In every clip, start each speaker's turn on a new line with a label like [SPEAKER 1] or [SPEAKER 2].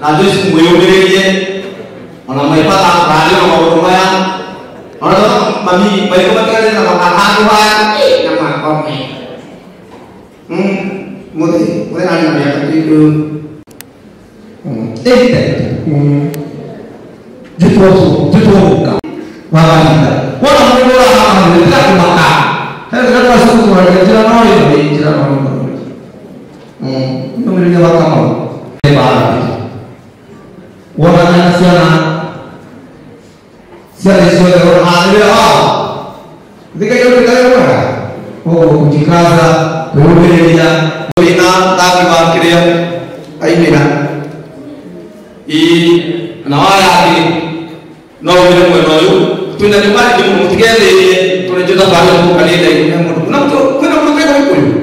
[SPEAKER 1] na dosi mweyobereje ona maipata kali na maurumaya ona mami baik kali na makakatu haya na makome mulai ada yang itu Jutu buka makanya orang orang tidak makan saya masuk keluarga jalan itu memberikan makan lebar orang nasional siapa yang orang ada ketika kita berada di casa berbeda bina tapi bakirnya ini kan nawaya ini nawa bila mweroyu tuna nyumbani jumutigeele tunajua bado kukalile ile mtu kuna mtu kwa huko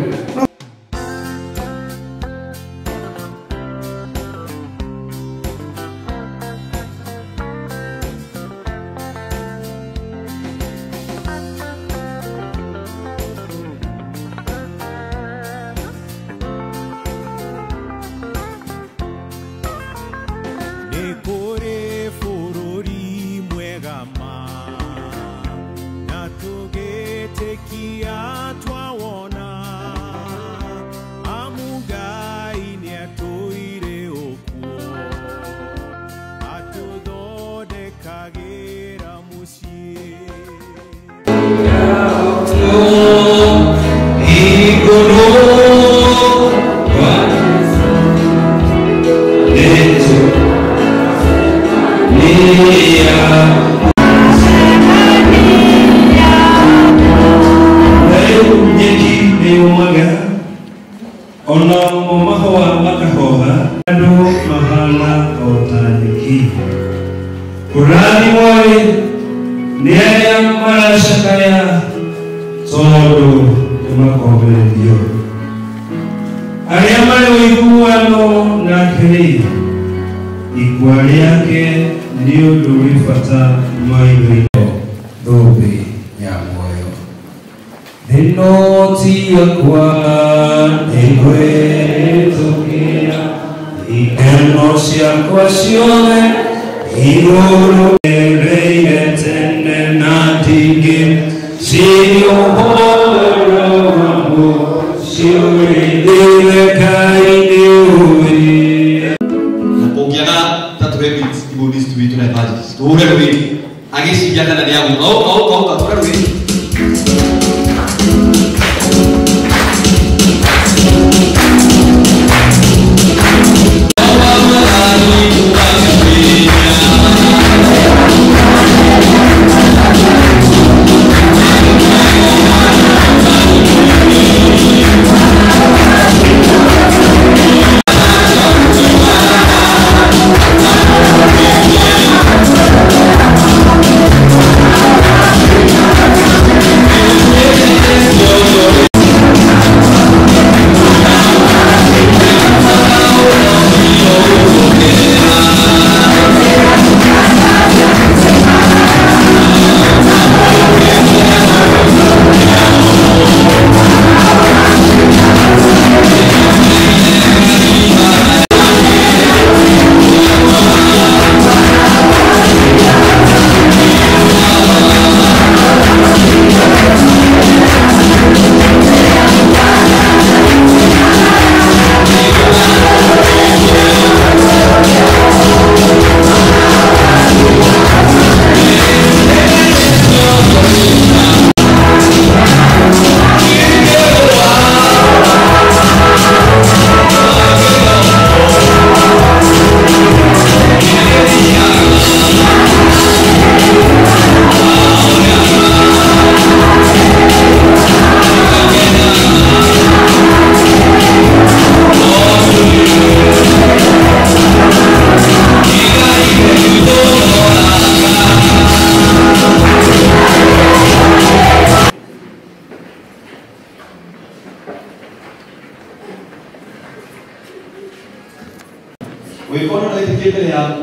[SPEAKER 2] Wikono na itikete ya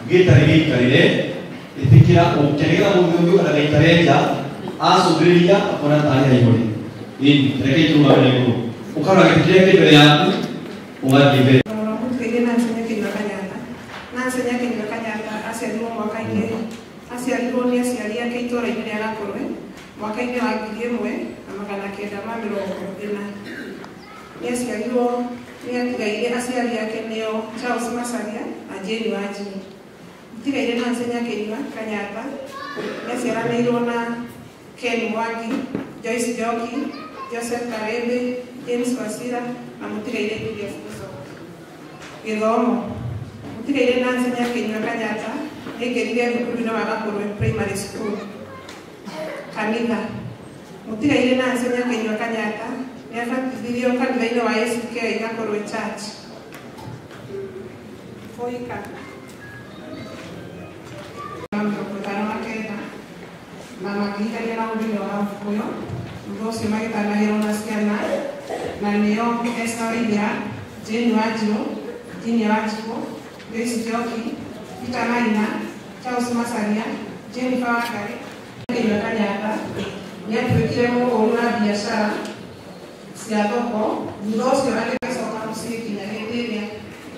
[SPEAKER 2] gitare itikira ukenera mundu kana gaitareja asubiriria akona tani ayibori ini reke tu mabele ko ukara itikete mbele yaku ungajibe
[SPEAKER 3] mtu kigena anafanya kitu kanyana Nansenya Kenyua Kenyatta aciarirwo mwaka-inĩ aciarirwo nĩ aciari ake itũũra-inĩ rĩa Gakorwe mwaka-inĩ wa 1940. Nĩ aciarirwo nĩ atigaire aciari ake nĩo Charles Macharia na Jane Wanjiru. Atigaire Nansenya Kenyua Kenyatta nĩ aciaranĩirwo na Ken Mwangi, Joyce Njoki, Joseph Karembe, James Wasira na mũtigaire Julius Muchoka. Gĩthomo. Mũtigaire Nansenya Kenyua Kenyatta nĩ aingĩrire thukuru-inĩ wa Gakorwe Primary School. Kanitha. Mũtigaire Nansenya Kenyua Kenyatta nĩ abatithirio kanitha-inĩ wa ACK Gakorwe Church. Foika. Na makĩhikania na ũndũire wa Gĩkũyũ, thutha ũcio magĩtanahĩrwo na ciana na nĩo Esther Waithera, Jane Wanjiru, Virginia Wanjiru, Joyce Njoki, Peter Maina, Charles Macharia, Jennifer Wangari. Kenyua Kenyatta nĩ atuĩkire mũhũri wa biacara cia thoko, thutha ũcio agĩcoka mũciĩ nginya hĩndĩ ĩrĩa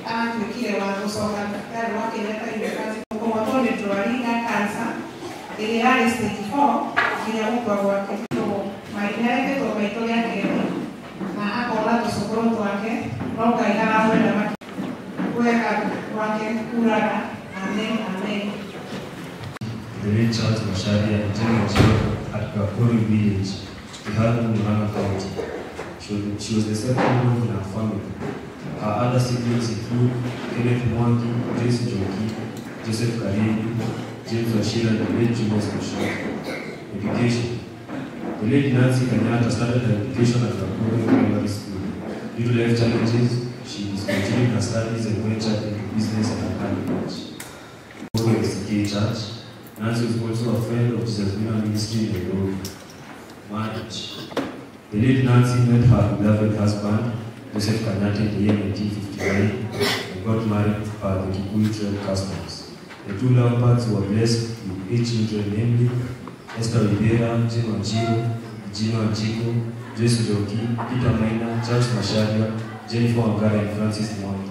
[SPEAKER 3] atuĩkire wa gũcoka thibitarĩ wa Kenyatta University kũhotwo nĩ ndwari ya kansa ĩrĩa yarĩ stage 4 nginya gũkua gwake. Nĩ areketwo maitho rĩa kerĩ na akona tũcũkũrũ twake no Ngai aramwenda wega gwake kuraga. Amen, amen.
[SPEAKER 4] The late Charles Macharia and Jane Wanjiru at Gakorwe Village, Kiharu, Murang'a County. She was the second woman in her family. Her other siblings include Kenneth Mwangi, Joyce Njoki, Joseph Karembe, James Wasira, and the late Julius Muchoka. Education. The late Nancy Kenyatta started her education at Gakorwe Primary School. Due to life challenges, she discontinued her studies and ventured into business at her college. ACK Church. Nancy was also a friend of Jesus Mina Ministry in Nairobi. Marriage. The late Nancy met her beloved husband, Joseph Kenyatta, in the year 1959 and got married by the Kikuyu trade customs. The two lovebirds were blessed with 8 children, namely Esther Waithera, Jane Wanjiru, Virginia Wanjiru, Joyce Njoki, Peter Maina, Charles Macharia, Jennifer Wangari, and Francis Mwangi.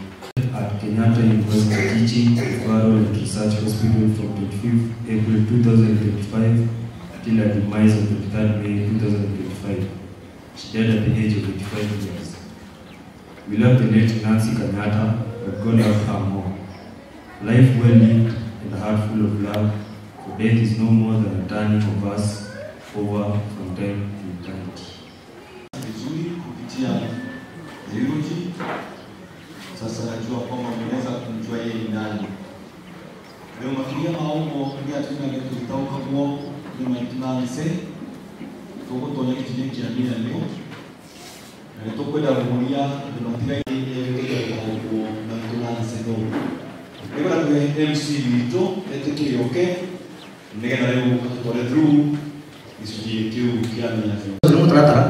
[SPEAKER 4] At Kenyatta University teaching Referral and Research Hospital from 25th April 2025 until her demise on 23rd May 2025. She died at the age of 85 years. We love the late Nancy Kenyatta, but God loved her more. Life well lived and a heart full of love, for death is no more than a turning of us over from time to eternity.
[SPEAKER 2] Vizuri kupitia theology. Sasa najua kwamba mnaweza kumjua yeye ni nani. Leo mafikia maombo ndio tunataka kwa ni maintenance. Tuko tonya kitu cha bila leo. Na tukwenda kumonia tunataka yeye kwa maintenance ndio. Leo na MC Vito etekile okay. Nigenda leo kwa through isujie kiu kiani yake.
[SPEAKER 1] Tũtaratara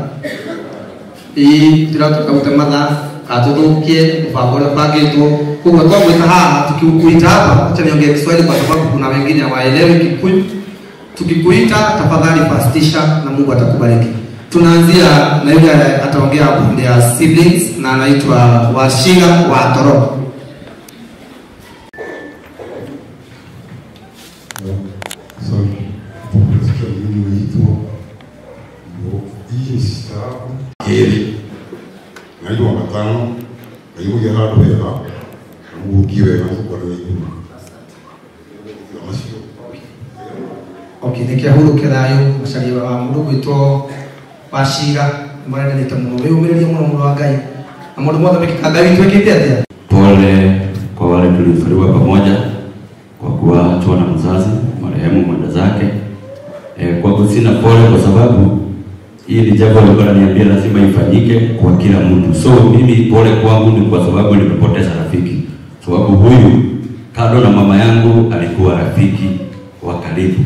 [SPEAKER 1] tũratuka gũtematha atũthũkie mũbango ũrĩa ũbangĩtwo. Koguo twamwĩta haha tukikuita hapa, acha niongee Kiswahili kwa sababu kuna wengine hawaelewi Kikuyu. Tukikuita tafadhali fastisha na Mungu atakubariki. Tunaanzia na yule ataongea upande ya siblings na anaitwa Washinga wa Toro.
[SPEAKER 5] Naidu wakatano, kaimu ya hado ya hapa, ukiwe na kwa naidu.
[SPEAKER 1] Okay, nikia huru kirayo Macharia wa mundu gwitwo Washinga mwana nita muno wewe umereria muno muno wa Ngai. Na mundu mothe mekika Ngai twekete atia.
[SPEAKER 6] Pole kwa wale tulifariwa pamoja kwa kuachwa na mzazi marehemu mwenda zake. Kwa sina pole kwa sababu hili jambo alikuwa ananiambia lazima ifanyike kwa kila mtu. So mimi pole kwangu ni kwa sababu nimepoteza rafiki. Sababu huyu kando na mama yangu alikuwa rafiki wa karibu.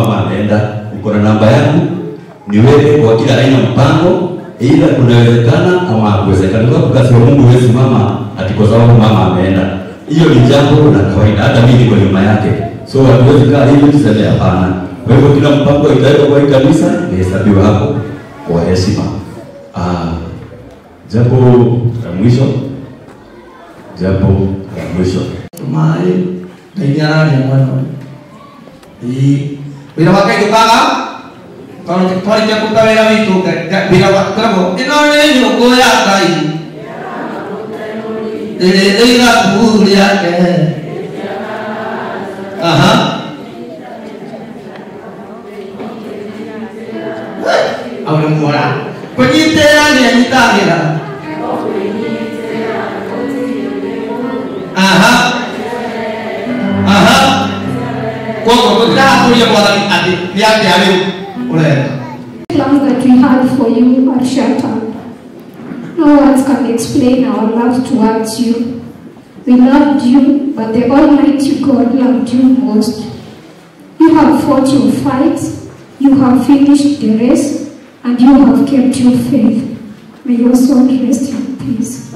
[SPEAKER 6] Mama ameenda, uko na namba yangu, niweke kwa kila aina mpango, ila kunawezekana ama hakuwezekana. Kwa kazi ya Mungu huwezi mama ati kwa sababu mama ameenda. Hiyo ni jambo la kawaida, hata mimi niko nyuma yake. So hatuwezi kaa hivi tuseme hapana. Kwa hivyo kila mpango itawekwa kwa kanisa, ihesabiwe hapo kwa heshima. Jambo la mwisho.
[SPEAKER 1] Tumai kainyara ni mwana. Bila pakai tukaga kalau kita kutawera itu bila waktu ino ni nyoko ya kai. Ila bulia ke. Aha. Awak mula. Penyitera ni kita kira. Aha. Aha. Kau dah punya orang adik lihat dia ni. Oleh.
[SPEAKER 7] Love that we had for you are shattered. No words can explain our love towards you. We loved you, but the Almighty God loved you most. You have fought your fights, you have finished the race, and you have kept your faith. May your soul rest in peace.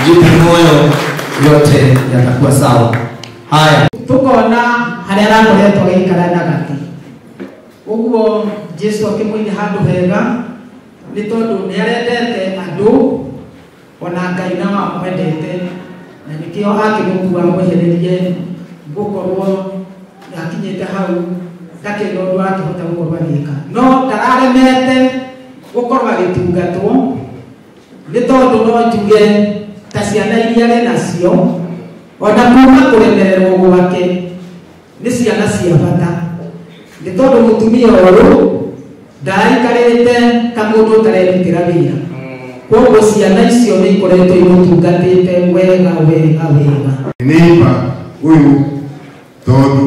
[SPEAKER 1] Jipe moyo yote yatakuwa sawa. Haya.
[SPEAKER 8] Tukona harera koretwo gĩikara na gati. Ũguo Jesu akĩmũiga handũ hega nĩ tondũ nĩ arendete andũ ona Ngai na wamwendete na nĩkĩo akĩmũkua mwehererie gũkorwo akinyĩte hau ndakĩrĩ ũndũ akĩhota gũkorwo agĩka. No ndararemete gũkorwo agĩtungatwo nĩ tondũ no njuge ta ciana iria arĩ nacio ona kuma kũremererwo gwake nĩ ciana cia bata nĩ tondũ mũtumia ũyũ ndaikarĩte ta mũndũ ũtarerutĩra wĩra. Koguo ciana icio nĩ ikoretwo imũtungatĩte wega wega wega.
[SPEAKER 5] Nĩiba ũyũ tondũ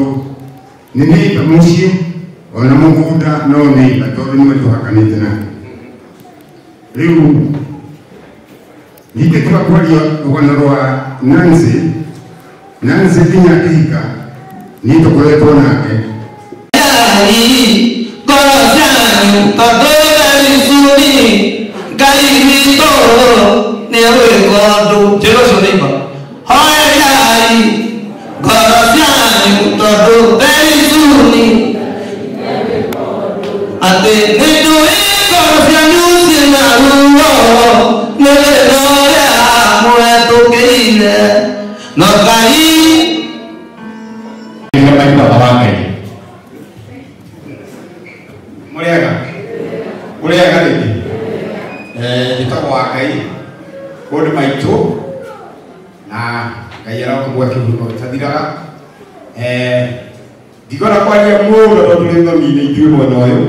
[SPEAKER 5] nĩ nĩiba mũciĩ ona mũgũnda no nĩiba tondũ nĩwe tũhakanĩte nake. Rĩu ningĩ tũgakwaria rũgano rwa Nancy nginya akĩhika nĩ tũkoretwo nake. Digora kwaria mũno tondũ nĩ thomine ithuĩ mwena ũyũ.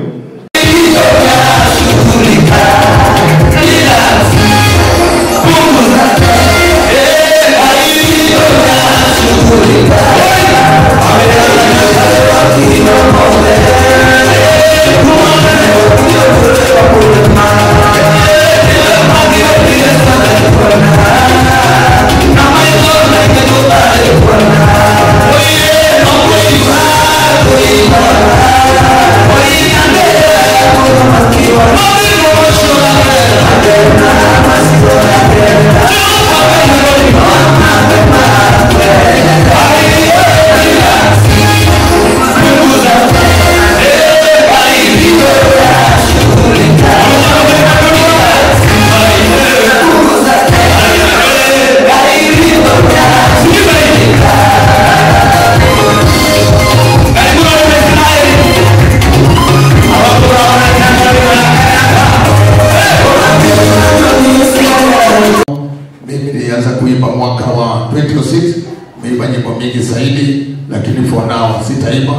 [SPEAKER 5] Mwaka wa 2006 nimeimba nyimbo mingi zaidi, lakini for now sitaimba,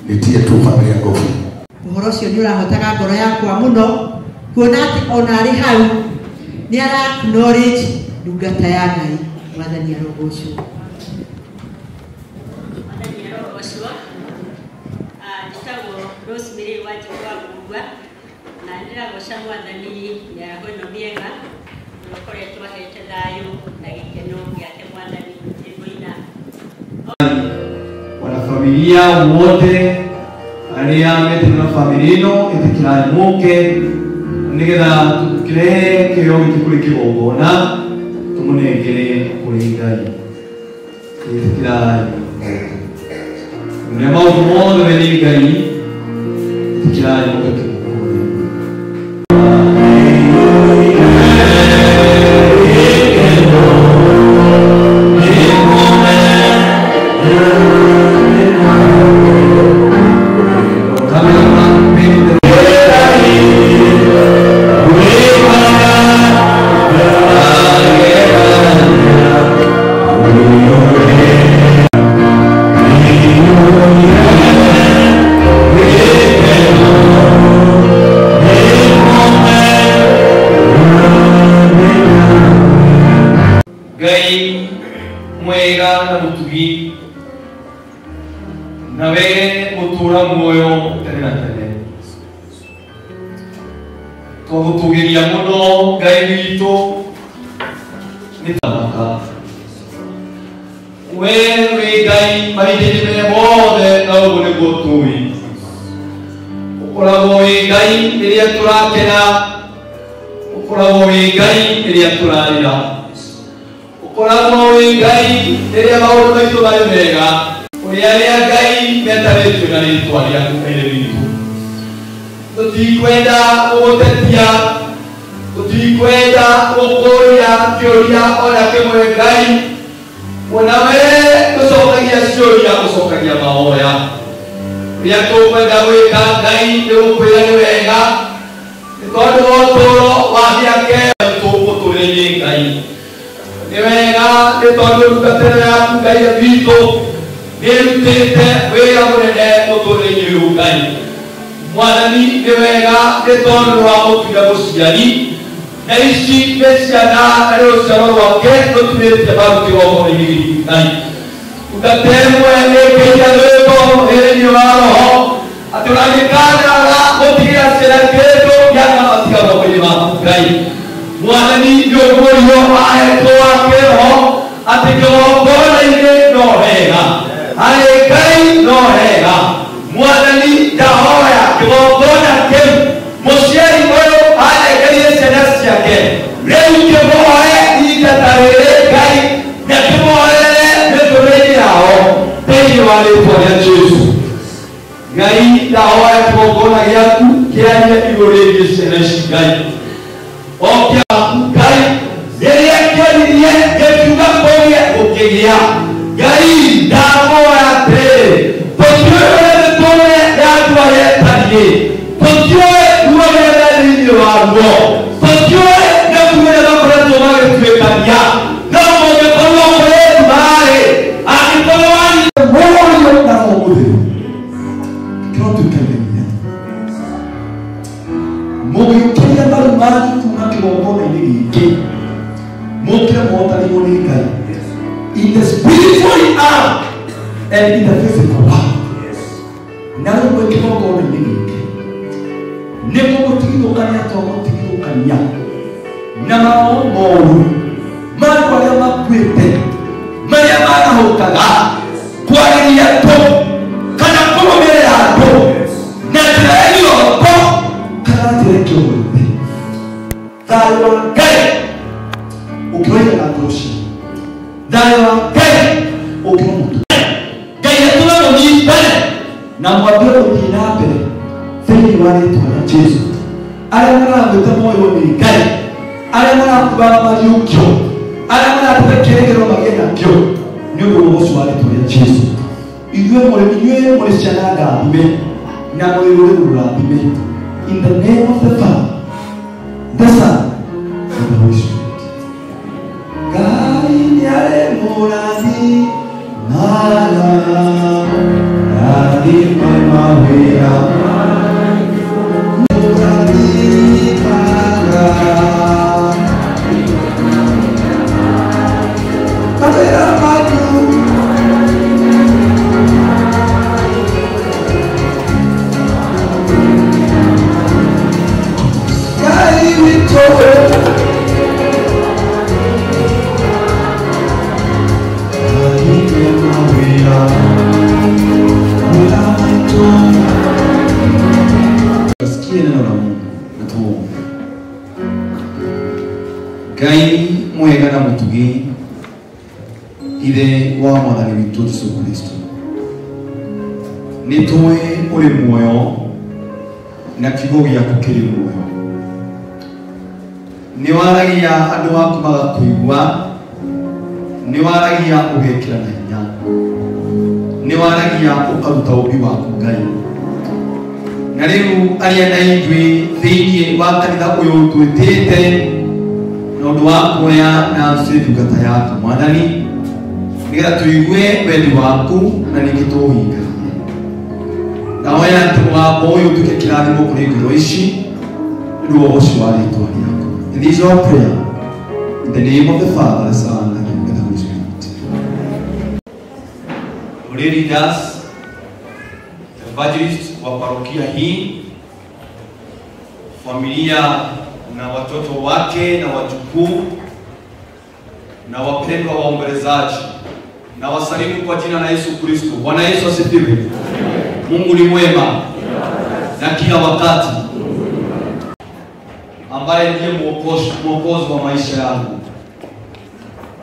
[SPEAKER 5] nitie tu familia nguvu.
[SPEAKER 9] Ũhoro ũcio nĩ ũrahotaga ngoro yakwa mũno kuona atĩ ona arĩ hau nĩ ara acknowledge ndungata ya Ngai. Mwathani arogocwo.
[SPEAKER 10] Njĩtagwo Rosemary Wanjiru wa Mbugua na ndĩragoca Mwathani ya hweno mĩega na ũkoretwo ahete thayũ na gĩkeno gĩake Mwathani mũina.
[SPEAKER 11] Wanafamilia wote arĩa metĩkĩra famĩlĩ ĩno ĩtĩkĩrai mũke nĩgetha tũkirehe kĩheo gĩkĩ kũrĩ kĩgongona tũmũnengere kũrĩ Ngai. Ĩtĩkĩrai mũrĩa maũndũ mothe me nĩ Ngai, ĩtĩkĩrai mũke. Oh Kogutugiria muno Ngai witũ nĩ tamaka. Wee wĩ Ngai mahinda-inĩ me mothe na ũguo nĩguo tũĩ. Ũkoragwo wĩ Ngai rĩrĩa tũrakena, ũkoragwo wĩ Ngai rĩrĩa tũrarĩra, ũkoragwo wĩ Ngai rĩrĩa maũndũ maitũ marĩ mega, ũrĩa arĩa Ngai metarĩtio na rĩĩtwa rĩaku Ngai witũ. Tũtikwenda gũgũtetia, tũtikwenda gũkũria kĩũria ona kĩmwe Ngai, mwena wee tũcokagia ciũria gũcokagia mahoya. Rĩrĩa tũkwenda gwĩka Ngai nĩ gũkwĩra nĩ wega, nĩ tondũ wa ũtũũro wa mĩaka ũtũũro-inĩ Ngai. Nĩ wega nĩ tondũ ndungata yaku Ngai witũ nĩ ĩrutĩte wĩra mũnene ũtũũro-inĩ ũyũ Ngai. Mwathani nĩ wega nĩ tondũ wa mũtuga mũciari, na ici nĩ ciana na nĩ rũciaro rwake rũtumĩte mbaru kĩgongona-inĩ gĩkĩ Ngai. Ndungata ĩmwe nĩ ĩkĩria rwĩmbo thĩinĩ wa roho atĩ ũragĩkanaga gũtigĩra ciana kĩndũ gĩaka matiga moko-inĩ maku Ngai. Mwathani nĩ ũguũrio ahetwo wa kĩroho atĩ kĩgongona-inĩ no hega, harĩ Ngai no hega. Mwathani ndahoya kĩgongona kĩu mũciari ũyũ arekeire ciana ciake rĩu kĩmoe ihinda ta rĩrĩ Ngai, na kĩmoere mĩtũrĩre yao thĩinĩ wa rĩĩtwa rĩa Jesũ. Ngai ndahoya kĩgongona gĩaku kĩarie igũrũ rĩgiĩ ciana ici Ngai. O kĩaku Ngai rĩrĩa kĩaririe gĩkiuga kũgĩe gũkĩgĩa. Ngai ndahoya atĩrĩrĩ, tũtiũĩ mĩtũrĩre yaku yetariĩ, tũtiũĩ guoya thĩinĩ waguo, tũtiũĩ nĩguo makoretwo magĩtuĩkania, no mũngĩkorwo kũrĩ marĩ angĩkorwo mũũrio na mũgũthĩro kĩrotũikaigania mũgĩũkĩria maru manyu kuma kĩgongona-inĩ gĩkĩ mũkĩre mũhotanĩirwo nĩ Ngai in the spiritual realm and in the physical realm. Na rĩu gwĩ kĩgongona-inĩ gĩkĩ nĩ mũgũtigithũkania to mũtigithũkania na maroho moru ma andũ arĩa makuĩte marĩa marahũkaga kwarĩria andũ kana kũrũmĩrĩra andũ na njĩra ya gĩoko kana njĩra ĩkĩũgwĩte. Thayũ wa Ngai ũkĩoiga na andũ ũcio, thayũ wa Ngai ũkĩra mũtu Ngai atũma mũnyitane na mwambie gũthiĩ na mbere thĩinĩ wa rĩĩtwa rĩa Jesũ. Arĩa maragwĩte moywo nĩ Ngai, arĩa marakuaga mariũkio, arĩa maratuga kĩrĩgĩro magĩe nakĩo nĩ ũndũ wa ũcio wa rĩĩtwa rĩa Jesũ. Inyuĩ mũrĩ ciana ndathime na mũrĩ rũrĩrĩ rũrathime. In the name of the Father, the Son, and the Holy Spirit. Ngai nĩ arĩ mũrathi rathime mawĩra Ngai mwega na mũtugi, ithe wa Mwathani witũ Jesũ Kristo, nĩ tũĩ ũrĩ muoyo na kiugo gĩaku kĩrĩ muoyo. Nĩ waragia andũ aku magakũigua, nĩ waragia ũgekĩra na hinya, nĩ waragia ũkaruta ũũmbi waku Ngai. Na rĩu arĩa na ithuĩ thĩinĩ wa kanitha ũyũ twĩtĩte na ũndũ wa kuoya na ndungata yaku Mwathani, nĩgetha tũigue wendi waku na ningĩ tũũhingagie. Ndahoya atĩ mũgambo ũyũ ũtuĩke kĩrathimo kũrĩ ngoro ici nĩ ũndũ wa ũcio wa rĩĩtwa rĩaku. And this is our prayer in the name of the Father, the Son, and the Holy Spirit. Leaders, evangelist wa parokia hii, familia na watoto wake na wajukuu na wapendwa waombolezaji, na wasalimu kwa jina la Yesu Kristo. Bwana Yesu asifiwe. Mungu ni mwema na kila wakati, ambaye ndiye mwokozi wa maisha yangu.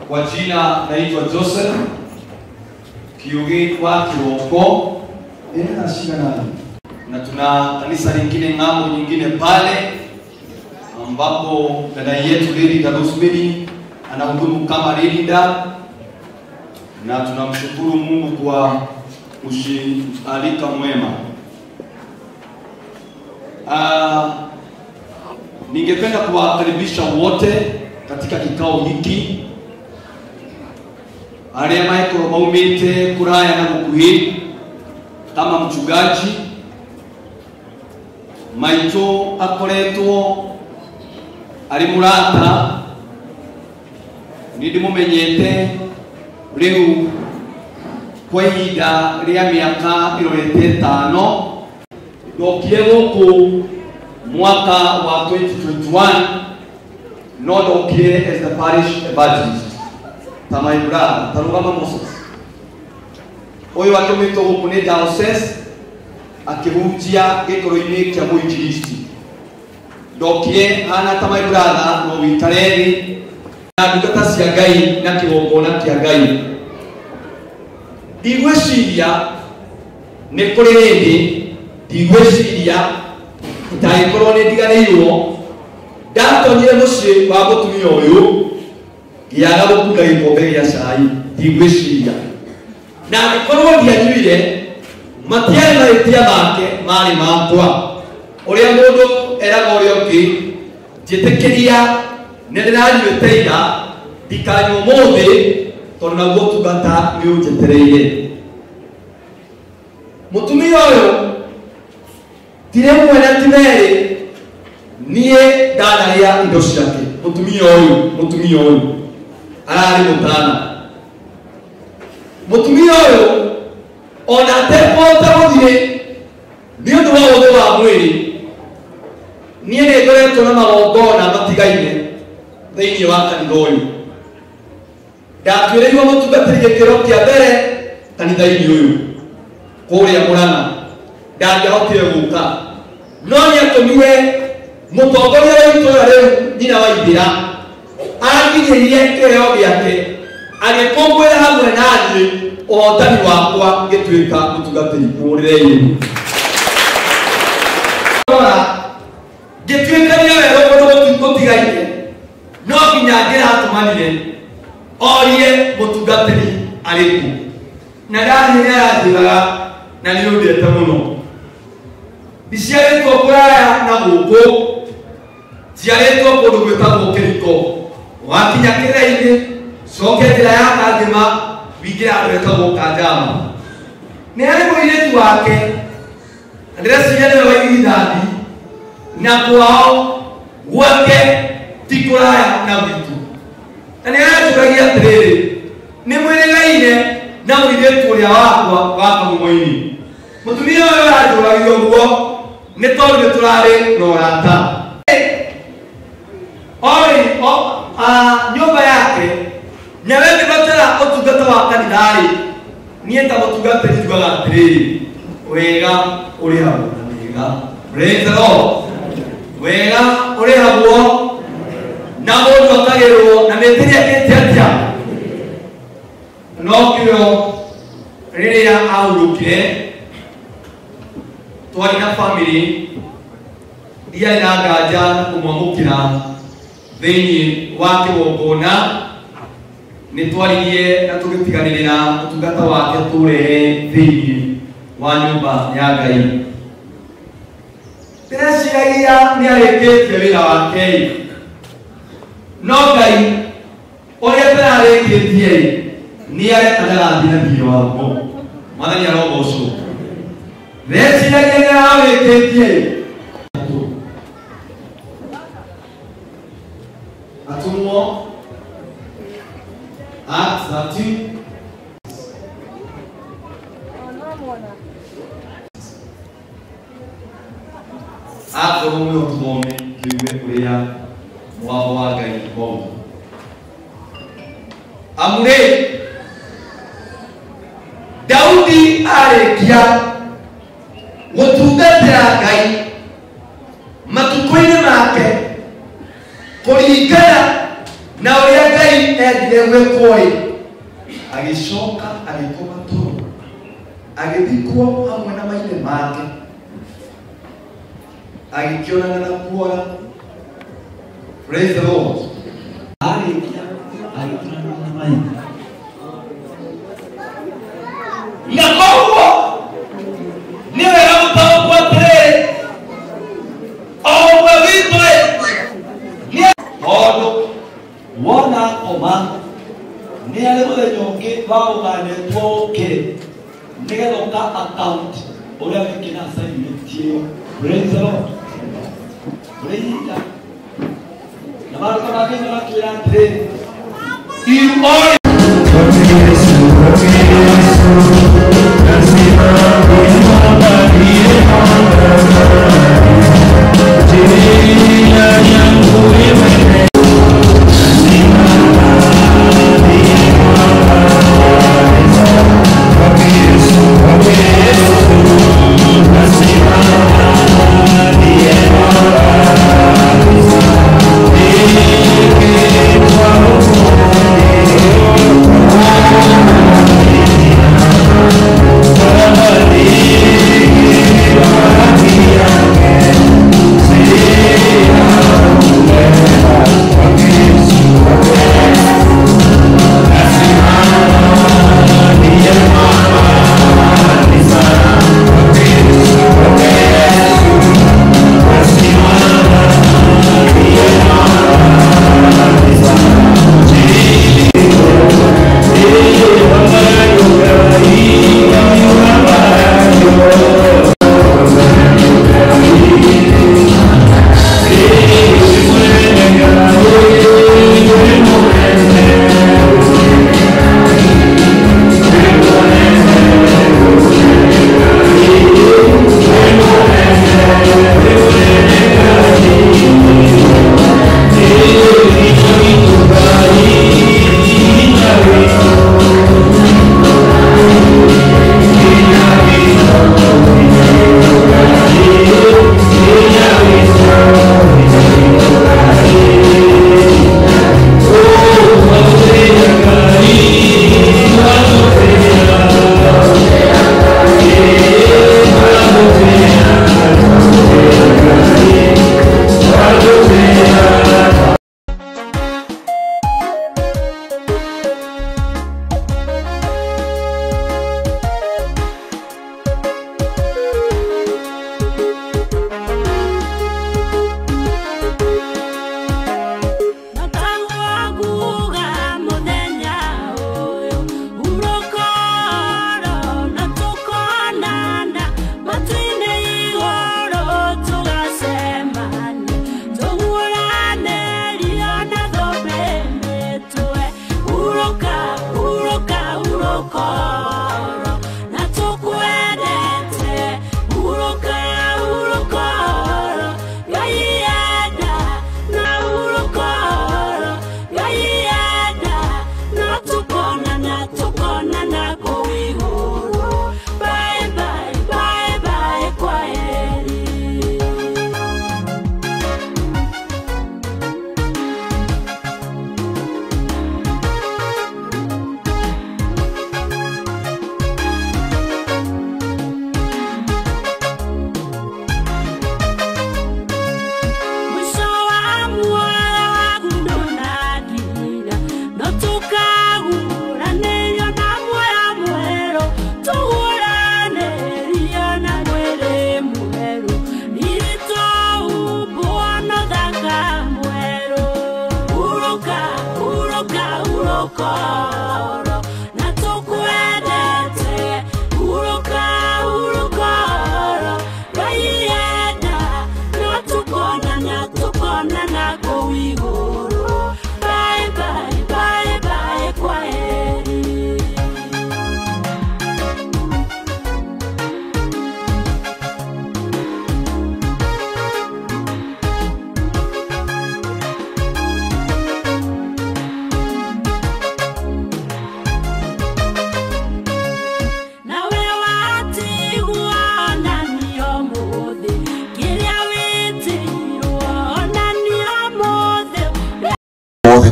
[SPEAKER 11] Kwa jina naitwa Joseph Kiugi kwa Kioko na tuna kanisa lingine ng'ambo nyingine pale, ambapo dada yetu Lady Rosemary anahudumu kama leader, na tunamshukuru Mungu kwa ushirika mwema. Ningependa kuwakaribisha wote katika kikao hiki, arĩa maiko maumĩte kuraya na gukuhĩ kama mchungaji maitũ akoretwo ari murata, nĩndĩmũmenyete rĩu kwa ihinda rĩa mĩaka ĩrorete 5. Ndokire gũkũ mwaka wa 2021, no ndokire as the parish evangelist ta my brother Tarugama Moses. Ũyũ atũmĩtwo gũkũ nĩ diocese akĩhunjia gĩkũrũ-inĩ kĩa mũinjilisti. Ndokire hana ta my brother no wĩikare thĩ na ndungata cia Ngai na kĩgongona kĩa Ngai. Ndigwĩciria nĩ kũrĩ hĩndĩ ndigwĩciria itangĩkorwo nĩ ndiganĩirwo ndatonyire mũciĩ wa mũtumia ũyũ ngĩaga gũkunda gĩkombe gĩa cai. Ndigwĩciria na angĩkorwo ndianyuire matiarĩ mahĩtia make marĩ makwa. Ũrĩa mũndũ eraga ũrĩa ũngĩ, njĩtĩkĩria nĩ ndĩranyuĩte ira ndikanyua ũmũthĩ tondũ naguo ũtungata nĩ ũnjetereire. Mũtumia ũyũ ti rĩmwe na ti merĩ niĩ ndanarĩa indo ciake. Mũtumia ũyũ ararĩ mũtana. Mũtumia ũyũ ona atekũhota gũthiĩ nĩ ũndũ wa ũthĩ wa mwĩrĩ, niĩ nĩ ngoretwo na magongona matigaine thĩinĩ wa kanitha ũyũ. Ndatuĩrĩirwo mũtungatĩri gĩkĩro kĩa mbere kanitha-inĩ ũyũ kũrĩa Mũrang'a, ndangĩahotire gũka, no nĩatũmire mũtongoria wa itũũra rĩu nyina wa Ithĩra anginyĩrie kĩheo gĩake, agĩkũngũĩra hamwe na niĩ ũhotani wakwa ngĩtuĩka mũtungatĩri mũrĩre-inĩ. Ngĩtuĩka nĩ werwo mũndũ gũtigaire, no nginya ngĩratũmanire orie mũtungatĩri arĩkũ, na ndathiĩ nĩaranjĩraga na nĩũndĩte mũno. Ndiciarĩtwo kũraya na gũkũ, njiarĩtwo kũndũ gwĩtagwo Kĩriko. Wakinya kĩrĩa-inĩ coke njĩra ya Kangĩma wingĩra handũ hetagwo Kanjama. Nĩ harĩ mũirĩtu wake na ndĩreciria nĩwe wa irigithathi, na kwao gwake ti kũraya na gwitũ, na nĩaranjũragia atĩrĩrĩ, nĩ mwĩrĩgaine na mũirĩtu ũrĩa wakwa wa Kamũmũ-inĩ. Mũtumia ũyũ aranjũragia ũguo nĩ tondũ nĩ tũrarĩ na ũrata. Nyũmba yake na we ngĩbatara ũtungata wa kanitha-rĩ, niĩ ta mũtungatĩri njugaga atĩrĩrĩ, wega ũrĩhagwo na wega. Praise the Lord. Wega ũrĩhagwo na mũndũ akagĩrwo na mĩtĩria kĩte atĩa. No kĩo rĩrĩa ahurũkire twarĩ na bamĩrĩ, ndiarĩ na nganja kũmwamũkĩra thĩinĩ wa kĩgongona. Nĩ twaririe na tũgĩtiganĩrĩra ũtungata wake tũrehe thĩinĩ wa nyũmba ya Ngai. Ndĩreciiragia nĩ arĩkĩtie wĩra wake, no Ngai ũrĩa ndararĩkĩtie nĩ areka ndagathiĩ na thirĩ waguo. Mwathani arogocwo. Ndĩreciiragia nĩ ararĩkĩtie atumwo Acts 13. akorwo mwe uthome tuigue uria mwao wa Ngai wauga amure Daudi arikia gutungatira Ngai matuko-ini make kuringana na uria Ngai endire gwikwo agicoka agikoma toro agithikwo hamwe na maithe make agikionana na kuora. Praise the Lord.
[SPEAKER 12] Arikia agikionana na maithe na koguo ni wega gutaũkwo atĩrĩrĩ o ũmwe witũ nĩ tondũ wona koma nĩ arĩ mũthenya ũngĩ wa ũganĩtwo ũkĩrĩ nĩgetha ũka account ũrĩa wĩkĩna assignment ĩyo. Praise the Lord. Praise na maandĩko mangĩ maratwĩra atĩrĩrĩ you all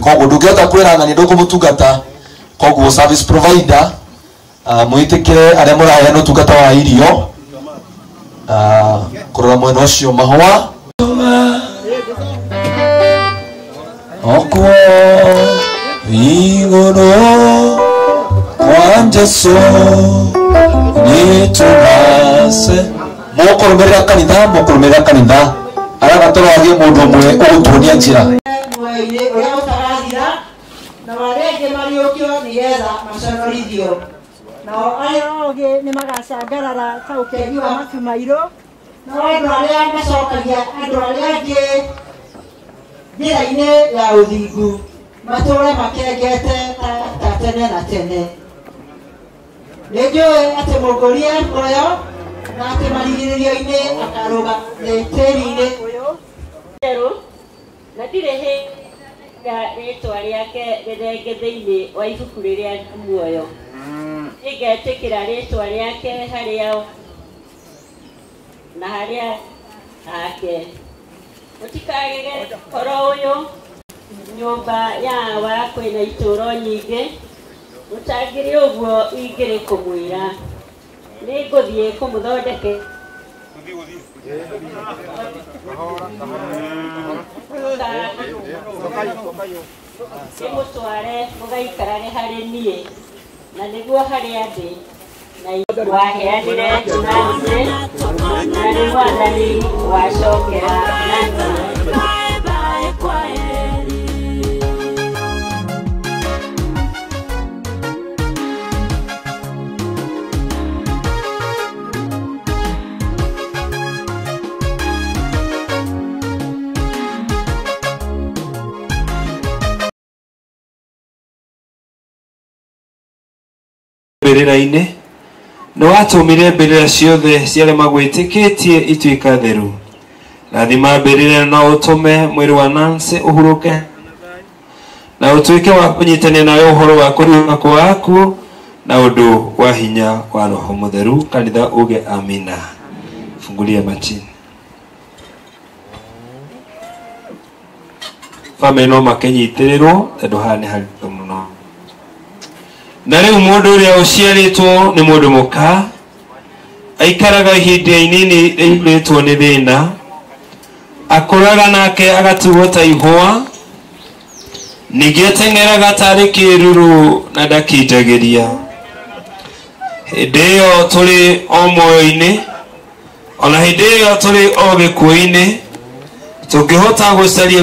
[SPEAKER 13] koguo ndungihota kwira ng'ani ndukumutungata koguo service provider muitikire aria muraheana utungata wa irio kurora mwena ucio mahua okwo iguru kwa Jesu nitugase mukurumirira kanitha aragatorogie mundu umwe ugutuonia njira
[SPEAKER 9] mwene uria utarathira na warenge mariukio nigetha maconorithio nao aria ogi ni magacangarara ta ukegi wa matu mairo no andu aria macokagia andu aria angi njira-ini ya uthingu mature makengete ta tene na tene nĩnjũĩ atĩ mũngũria ũyũ na atĩ marigĩrĩrio-inĩ akaruga tĩri-inĩ ũyũ
[SPEAKER 10] na ndirĩ hĩnga rĩtwa rĩake rĩrenge thĩinĩ wa ibuku rĩrĩa muoyo ĩngetĩkĩra rĩtwa rĩake harĩa na harĩa hake mũtikagege ũhoro ũyũ nyũmba ya wa kwĩna itũũro nyingĩ mũtangĩrĩ ũguo ingĩrĩ kũmwĩra nĩ ngũthiĩ kũmũthondeke mũtware mũgaikarage harĩ niĩ na nĩguo harĩa ndĩ na waheanire nanĩ na nĩ Mwathani wacokera nanĩ.
[SPEAKER 14] mbĩrĩra-inĩ nĩ watũmire mbĩrĩra ciothe ciarĩa magwĩtĩkĩtie ituĩka theru. Rathima mbĩrĩra na ũtũme mwĩrĩ wa Nancy ũhurũke na ũtuĩke wa kũnyitania nawe ũhoro wa kũriũka kwa akuũ na ũndũ wa hinya wa Roho Mũtheru. Kanitha uge amina. Fungulia machini. Famĩlĩ no makĩnyitĩrĩrwo tondũ haha nĩ haritũ mũno. Na rĩu mũndũ ũrĩa ũciarĩtwo nĩ mũndũ mũka aikaraga ihinda inini rĩihũrĩtwo nĩ thĩna akũraga nake agatuo ta ihũa ningĩ ateng'eraga tarĩ kĩruru na ndakinjagĩria. Hĩndĩ ĩyo tũrĩ o muoyo-inĩ ona hĩndĩ ĩyo tũrĩ o gĩkuũ-inĩ tũngĩhota gũcaria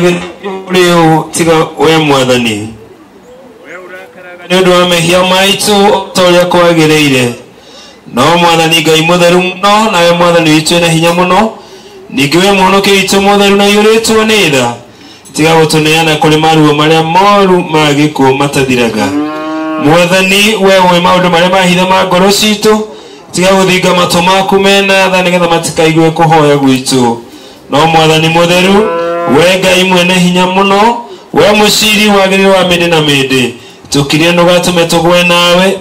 [SPEAKER 14] ũrĩ ũũ tiga we Mwathani nĩ ũndũ wa mehia maitũ ta ũrĩa kwagĩrĩire. No Mwathani Ngai mũtheru mũno nawe Mwathani witũ na hinya mũno ningĩ we mũhonokia witũ mũtheru na yũrĩtwo nĩ tha tiga gũtũneana kũrĩ maruo marĩa moru ma gĩkuũ matathiraga. Mwathani we ũĩ maũndũ marĩa mahithe ma ngoro citũ tiga gũthinga matũ maku mena tha nĩgetha matikaigue kũhoya gwitũ. No Mwathani mũtheru we Ngai mwene hinya mũno we mũciri wagĩrĩire wa mĩndĩ na mĩndĩ tukirie ndũgatũme tũgwe nawe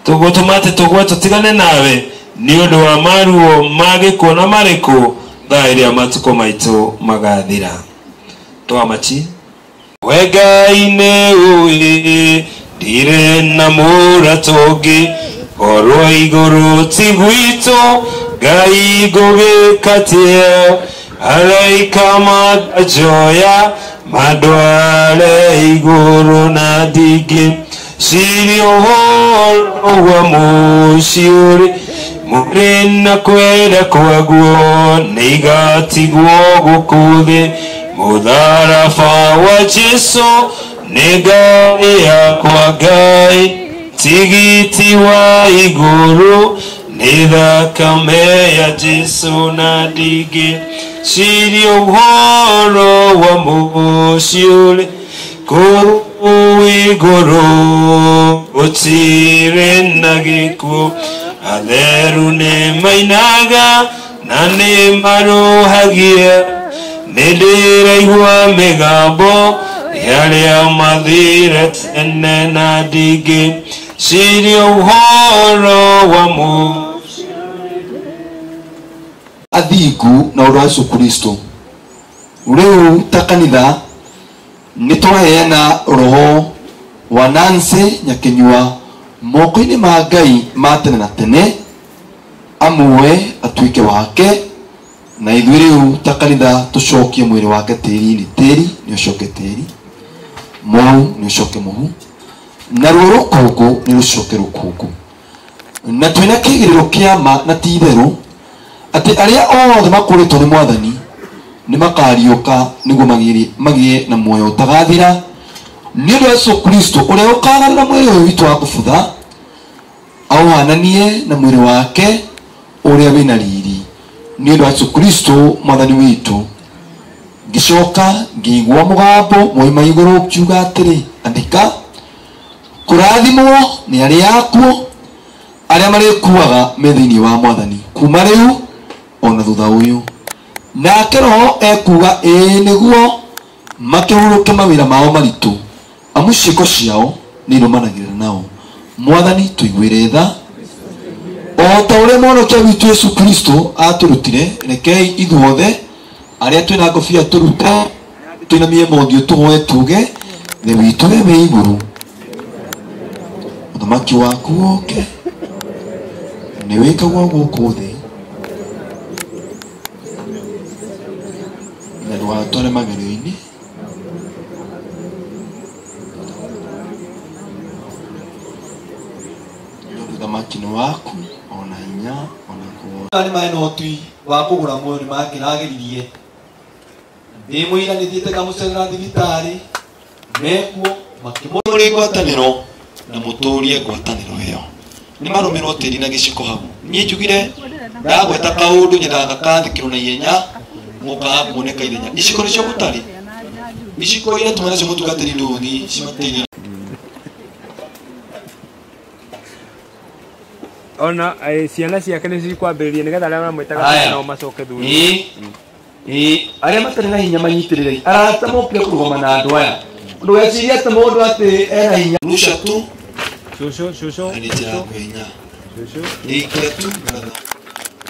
[SPEAKER 14] tũgũtũma atĩ tũgwe tũtigane nawe nĩ ũndũ wa maruo ma gĩkuũ na marĩkũ thaa ĩrĩa matukũ maitũ magathira. Twamachi. We Ngai nĩ ũĩ ndirĩ na mũrato ũngĩ ngorwo igũrũ ti gwitũ Ngai ngũgĩkatia araika majoya madware iguru na digi siri ohoro wa mushiri murina kwera kwaguo nigatigwo gukuthe mutharafa wa Jesu Ngai yakwa Ngai tigiti wa iguru ni thakame ya Jesu na digi siri uhoro wa muciuri kuiguru gutire na gĩkuũ atheru nĩ mainaga na nĩ maruhagia nĩ ndĩraigua mĩgambo yarĩa mathire tene na ndingĩ ciria ũhoro wa athingu na ũndũ wa Yesu Kristo. Rĩu ta kanitha
[SPEAKER 13] nitwaheana roho wa Nancy Nyakenyua moko-inĩ ma Ngai ma tene na tene, amwe atuĩke wake, na ithuĩ rĩu ta kanitha tũcokie mwĩrĩ wake tĩri-inĩ, tĩri nĩ ũcoke tĩri, mũhu nĩ ũcoke mũhu, na ruo rũkũngũ nĩ rũcoke rũkũngũ. Na twĩna kĩĩrĩgĩrĩro kĩa ma na ti itherũ atĩ arĩa othe makũrĩtwo nĩ Mwathani nĩ makariũka nĩguo magĩe na muoyo ũtagathira nĩ ũndũ wa Yesu Kristo ũrĩa ũkagarũra mwĩrĩ ũyũ witũ wa kũbutha auhananie na mwĩrĩ wake ũrĩa wĩna riri. Nĩ ũndũ wa Yesu Kristo Mwathani witũ ngĩcoka ngĩigua mũgambo moima igũrũ ũkiuga atĩrĩ, andĩka, kũrathimwo nĩ arĩa akuo arĩa marĩkuaga metha-inĩ wa Mwathani kuma rĩu ona thutha ũyũ. Nake Roho ekuga nĩguo makĩhurũke mawĩra mao maritũ, amu ciĩko ciao nĩ irũmanagĩrĩra nao. Mwathani tũiguĩre tha, o ta ũrĩa Mwonokia witũ Yesu Kristo atũrutire, rekei ithuothe arĩa twĩna ngũbia tũrute, tũinamie mothiũ tũhoe tuge, Thĩ witũ wĩ igũrũ, ũthamaki waku ũke, nĩ wĩkagwo gũkũ thĩ, na ndũgatware magerio-inĩ, ũthamaki nĩ waku ona hinya ona kuo. Nĩ maĩ na ũtui wa kũgũra muoyo nĩ makĩragĩririe, ndĩmũiranĩtie kamũcerera thibitarĩ mekuo makĩmũrĩ ngwatanĩro na mũtũrie ngwatanĩro ĩyo. Nĩ marũmĩrwo tĩri na gĩciko hau. Niĩ njugire ndagweta kaũndũ nyendaga gakathĩkĩrwo na ihenya, mũkaga kuoneka ihenya. Iciko nĩcio gũtarĩ, iciko iria tũmwe nacio mũtungatĩri ndũthi cimatĩire
[SPEAKER 14] ona ciana ciake nĩ cikwambĩrĩria nĩgetha arĩa mamwĩtaga nao macoke thutha.
[SPEAKER 13] Arĩa matarĩ na hinya manyitĩrĩre, arata mokire kũrũgama na andũ aya, ndũgecirie atĩ mũndũ atĩ ena hinya rusha tu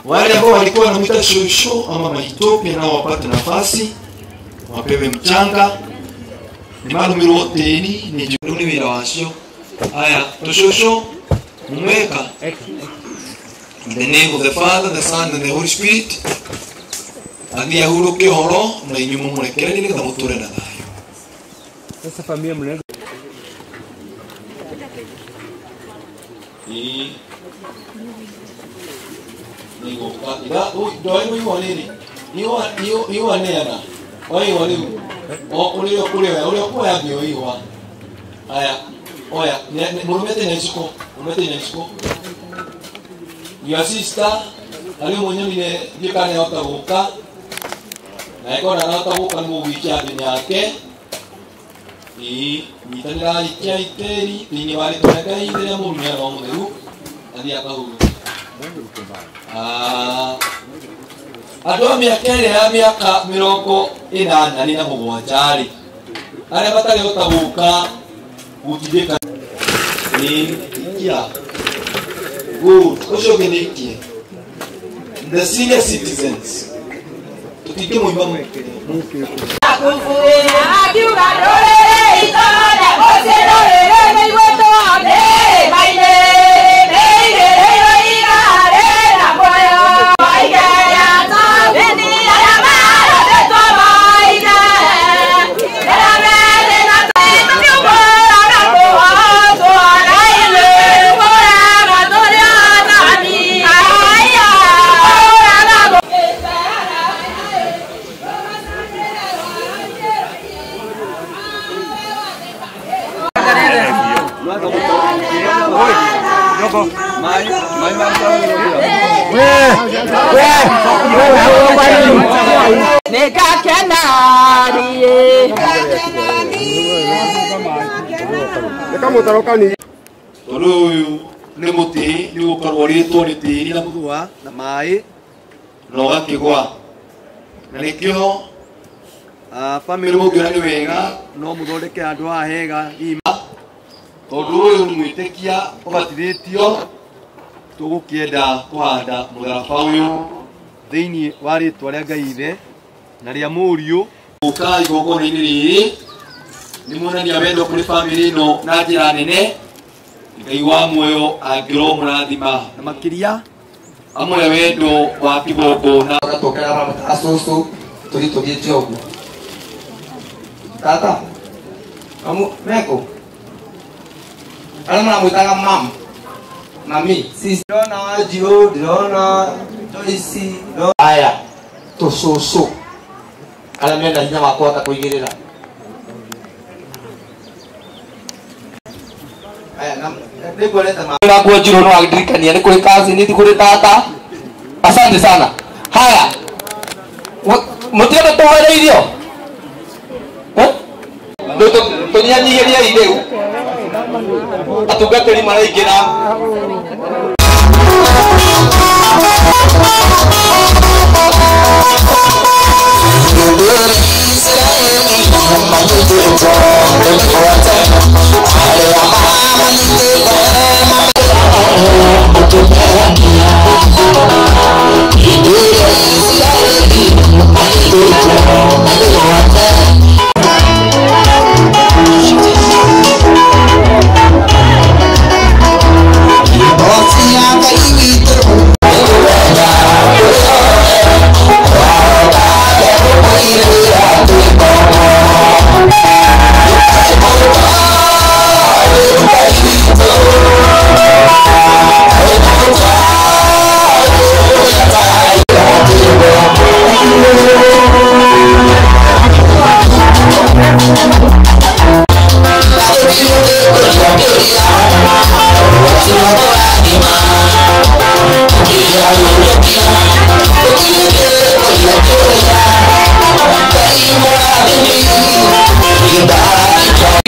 [SPEAKER 13] wale ambao walikuwa wanamuita shosho ama maitopia nao wapate nafasi wapewe mchanga. Ni malumirwo tĩri nĩ njũru nĩ wĩra wacio. Aya tũshosho mumweka in the name of the Father, the Son and the Holy Spirit. Athi ahurũke horo na inyuĩ mũmũrekere nĩgetha mũtũre na thayũ.
[SPEAKER 14] Sasa familia mnaweza
[SPEAKER 13] nigo ida doi mu wale ni iwa nena oi wale o ulio kwa ya bio iwa aya oya murumete na isiko umete na isiko your sister ali mwenyewe ni dikane watabuka na iko na watabuka ni wiki yake nitanira ikia iteri ni wale tunaka ile ya mumia wa mutheru athi akahuru andũ a mĩaka ĩrĩa ya mĩaka 87 arĩa matarĩ gũtabuka gũtindĩka ikia good ũcio ũngĩ nĩ ikie the senior citizens tũtingĩ mũima mwĩkĩre Tondũ ũyũ nĩ mũtĩ nĩ gũkorwo rĩtwo nĩ tĩri na mũthũa na maĩ na ũgakĩgwa, na nĩkĩo famĩlĩ mũngĩona nĩ wega no mũthondeke handũ haha hega ima, tondũ ũyũ nĩ mwĩtĩkia ũbatithĩtio tũgũkĩenda kũhanda mũtharaba ũyũ thĩinĩ wa rĩtwa rĩa Ngai Ithe na rĩa Mũriũ. Ũka igongona-inĩ rĩrĩ
[SPEAKER 11] ni monania wendo kuri family no na njira nene ngai wa muoyo angiro murathima na makiria amwe wendo wa kibogo na
[SPEAKER 1] tokera mama asusu tuli jogo tata kamu meko alama mwitanga mama mami sisi dona wajio dona toisi aya tososo alamenda hinya wakota kuigirira aya nam ndipo leta mama kwa jiro no agdirikania ni kule kazi ni kule tata. Asante sana. Haya. Mutiona tawara irio. Ndoto tonyanyigeria ideu. Atugateri maraigera.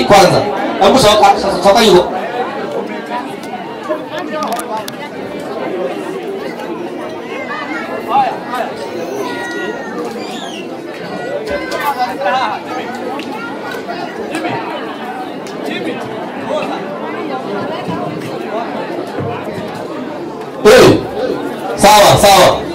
[SPEAKER 1] Kwanza, hebu soka hiyo. Sawa.